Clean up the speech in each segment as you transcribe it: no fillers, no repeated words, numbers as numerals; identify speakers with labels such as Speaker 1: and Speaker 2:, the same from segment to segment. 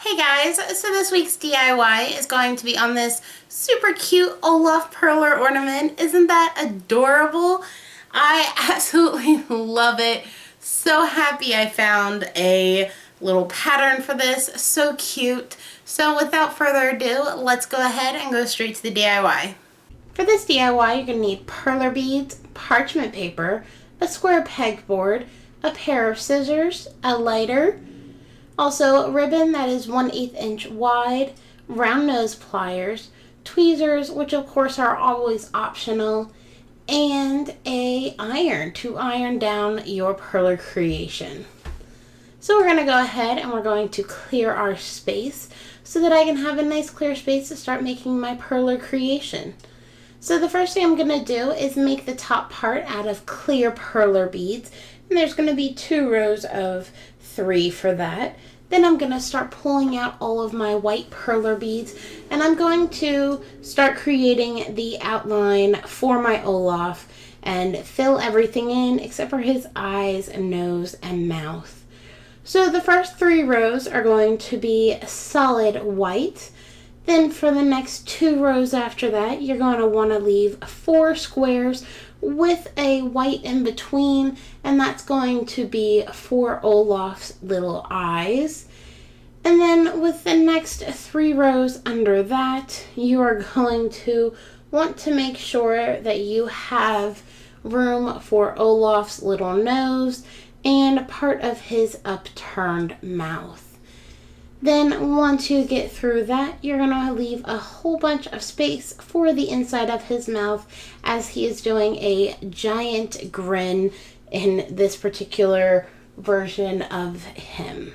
Speaker 1: Hey guys, so this week's DIY is going to be on this super cute Olaf Perler ornament. Isn't that adorable? I absolutely love it. So happy I found a little pattern for this. So cute. So without further ado, let's go ahead and go straight to the DIY. For this DIY, you're going to need perler beads, parchment paper, a square pegboard, a pair of scissors, a lighter, also ribbon that is 1/8 inch wide, round nose pliers, tweezers, which of course are always optional, and a iron to iron down your perler creation. So we're going to go ahead and we're going to clear our space so that I can have a nice clear space to start making my perler creation. So the first thing I'm going to do is make the top part out of clear perler beads, and there's going to be 2 rows of 3 for that. Then I'm going to start pulling out all of my white perler beads, and I'm going to start creating the outline for my Olaf and fill everything in except for his eyes and nose and mouth. So the first 3 rows are going to be solid white. Then for the next 2 rows after that, you're going to want to leave 4 squares with a white in between, and that's going to be for Olaf's little eyes. And then with the next 3 rows under that, you are going to want to make sure that you have room for Olaf's little nose and part of his upturned mouth. Then once you get through that, you're going to leave a whole bunch of space for the inside of his mouth as he is doing a giant grin in this particular version of him.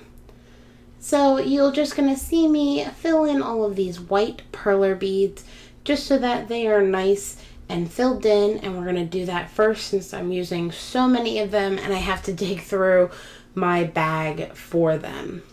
Speaker 1: So you're just going to see me fill in all of these white perler beads just so that they are nice and filled in, and we're going to do that first since I'm using so many of them and I have to dig through my bag for them.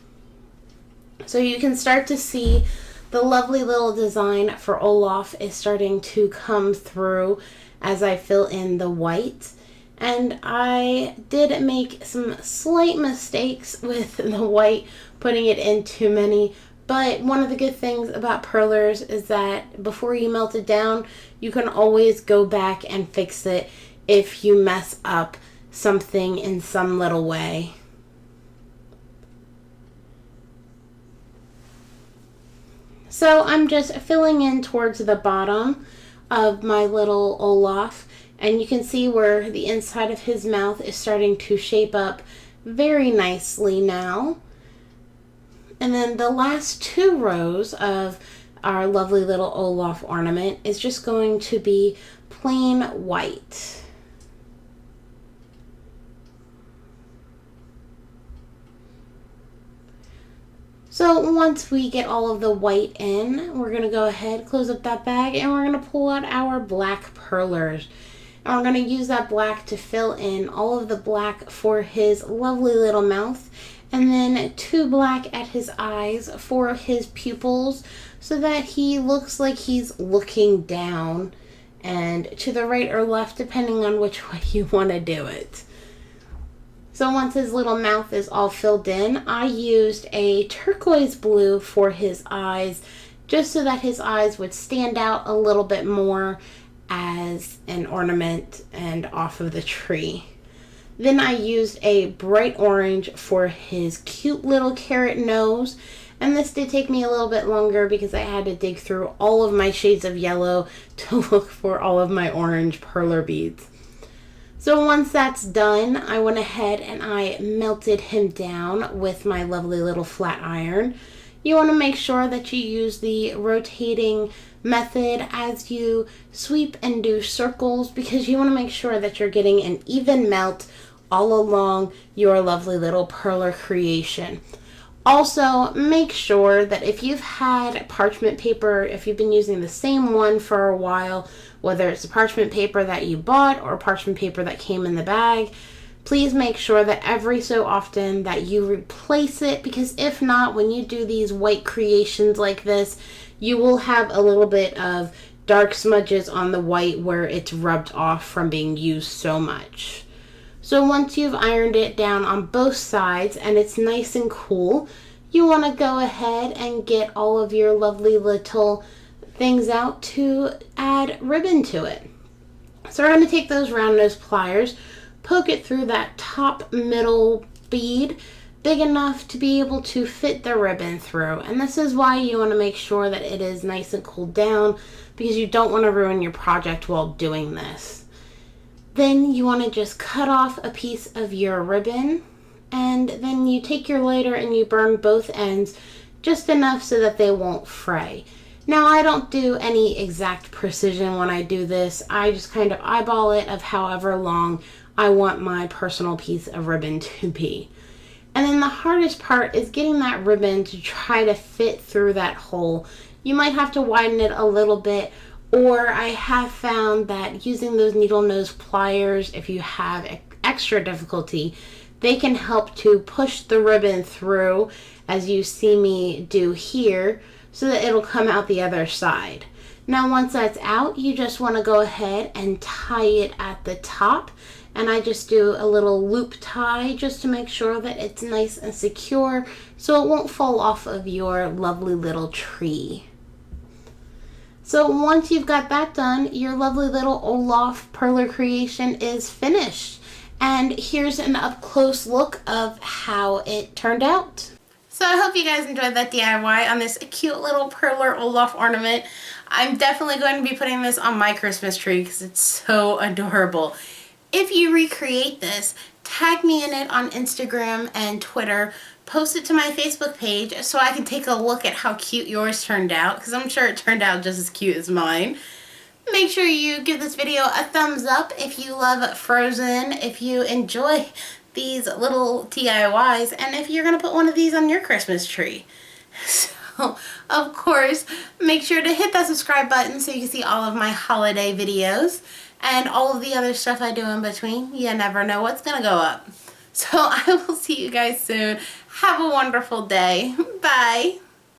Speaker 1: So you can start to see the lovely little design for Olaf is starting to come through as I fill in the white. And I did make some slight mistakes with the white, putting it in too many. But one of the good things about perlers is that before you melt it down, you can always go back and fix it if you mess up something in some little way. So I'm just filling in towards the bottom of my little Olaf, and you can see where the inside of his mouth is starting to shape up very nicely now. And then the last 2 rows of our lovely little Olaf ornament is just going to be plain white. So once we get all of the white in, we're going to go ahead, close up that bag, and we're going to pull out our black perlers. And we're going to use that black to fill in all of the black for his lovely little mouth, and then 2 black at his eyes for his pupils so that he looks like he's looking down and to the right or left depending on which way you want to do it. So once his little mouth is all filled in, I used a turquoise blue for his eyes just so that his eyes would stand out a little bit more as an ornament and off of the tree. Then I used a bright orange for his cute little carrot nose, and this did take me a little bit longer because I had to dig through all of my shades of yellow to look for all of my orange perler beads. So once that's done, I went ahead and I melted him down with my lovely little flat iron. You want to make sure that you use the rotating method as you sweep and do circles because you want to make sure that you're getting an even melt all along your lovely little perler creation. Also, make sure that if you've had parchment paper, if you've been using the same one for a while, whether it's the parchment paper that you bought or parchment paper that came in the bag, please make sure that every so often that you replace it, because if not, when you do these white creations like this, you will have a little bit of dark smudges on the white where it's rubbed off from being used so much. So once you've ironed it down on both sides and it's nice and cool, you want to go ahead and get all of your lovely little things out to add ribbon to it. So we're going to take those round nose pliers, poke it through that top middle bead big enough to be able to fit the ribbon through. And this is why you want to make sure that it is nice and cooled down, because you don't want to ruin your project while doing this. Then you want to just cut off a piece of your ribbon, and then you take your lighter and you burn both ends just enough so that they won't fray. Now, I don't do any exact precision when I do this. I just kind of eyeball it of however long I want my personal piece of ribbon to be. And then the hardest part is getting that ribbon to try to fit through that hole. You might have to widen it a little bit, or I have found that using those needle nose pliers, if you have extra difficulty, they can help to push the ribbon through, as you see me do here, so that it'll come out the other side. Now once that's out, you just want to go ahead and tie it at the top. And I just do a little loop tie just to make sure that it's nice and secure so it won't fall off of your lovely little tree. So once you've got that done, your lovely little Olaf Perler creation is finished. And here's an up close look of how it turned out. So I hope you guys enjoyed that DIY on this cute little Perler Olaf ornament. I'm definitely going to be putting this on my Christmas tree because it's so adorable. If you recreate this, tag me in it on Instagram and Twitter. Post it to my Facebook page so I can take a look at how cute yours turned out, because I'm sure it turned out just as cute as mine. Make sure you give this video a thumbs up if you love Frozen, if you enjoy these little DIYs, and if you're going to put one of these on your Christmas tree. So, of course, make sure to hit that subscribe button so you can see all of my holiday videos. And all of the other stuff I do in between. You never know what's going to go up. So I will see you guys soon. Have a wonderful day. Bye.